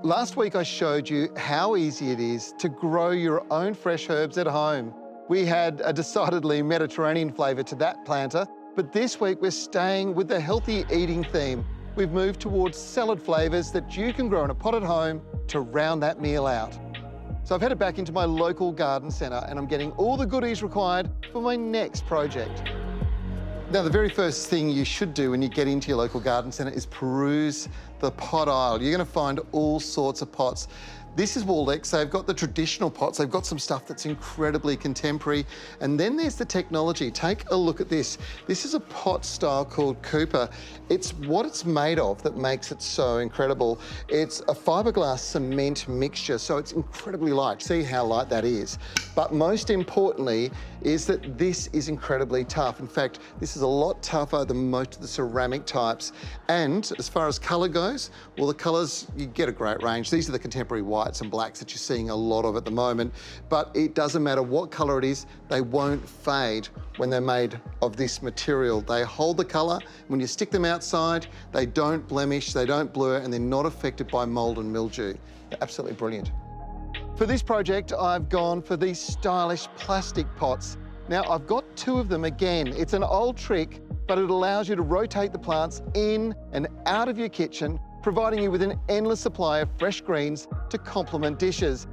Last week I showed you how easy it is to grow your own fresh herbs at home. We had a decidedly Mediterranean flavour to that planter, but this week we're staying with the healthy eating theme. We've moved towards salad flavours that you can grow in a pot at home to round that meal out. So I've headed back into my local garden centre and I'm getting all the goodies required for my next project. Now, the very first thing you should do when you get into your local garden centre is peruse the pot aisle. You're going to find all sorts of pots. This is Waldex. They've got the traditional pots. They've got some stuff that's incredibly contemporary. And then there's the technology. Take a look at this. This is a pot style called Cooper. It's what it's made of that makes it so incredible. It's a fiberglass cement mixture, so it's incredibly light. See how light that is. But most importantly is that this is incredibly tough. In fact, this is a lot tougher than most of the ceramic types. And as far as colour goes, well, the colours, you get a great range. These are the contemporary whites and blacks that you're seeing a lot of at the moment. But it doesn't matter what colour it is, they won't fade when they're made of this material. They hold the colour. When you stick them outside, they don't blemish, they don't blur, and they're not affected by mould and mildew. They're absolutely brilliant. For this project, I've gone for these stylish plastic pots. Now, I've got two of them again. It's an old trick, but it allows you to rotate the plants in and out of your kitchen, providing you with an endless supply of fresh greens to complement dishes.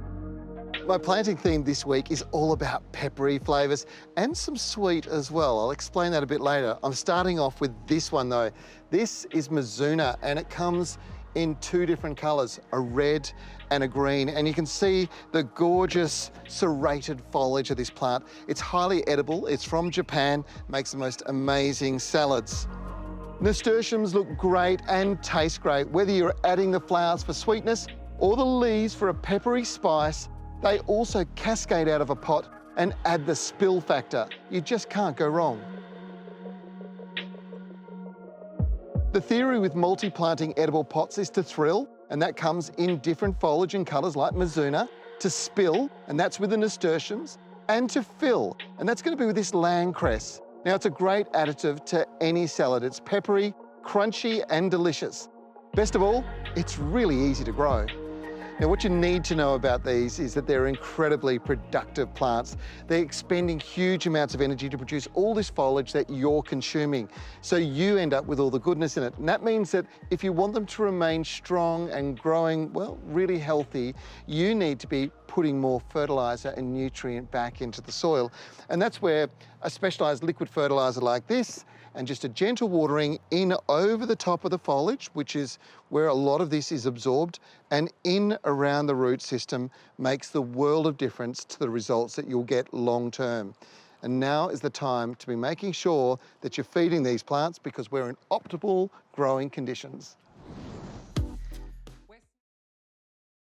My planting theme this week is all about peppery flavours and some sweet as well. I'll explain that a bit later. I'm starting off with this one though. This is Mizuna and it comes in two different colours, a red and a green. And you can see the gorgeous serrated foliage of this plant. It's highly edible. It's from Japan, makes the most amazing salads. Nasturtiums look great and taste great. Whether you're adding the flowers for sweetness or the leaves for a peppery spice, they also cascade out of a pot and add the spill factor. You just can't go wrong. The theory with multi-planting edible pots is to thrill, and that comes in different foliage and colours like Mizuna, to spill, and that's with the nasturtiums, and to fill, and that's going to be with this landcress. Now, it's a great additive to any salad. It's peppery, crunchy, and delicious. Best of all, it's really easy to grow. Now, what you need to know about these is that they're incredibly productive plants. They're expending huge amounts of energy to produce all this foliage that you're consuming. So you end up with all the goodness in it. And that means that if you want them to remain strong and growing, well, really healthy, you need to be putting more fertiliser and nutrient back into the soil. And that's where a specialised liquid fertiliser like this and just a gentle watering in over the top of the foliage, which is where a lot of this is absorbed, and in around the root system makes the world of difference to the results that you'll get long term. And now is the time to be making sure that you're feeding these plants because we're in optimal growing conditions.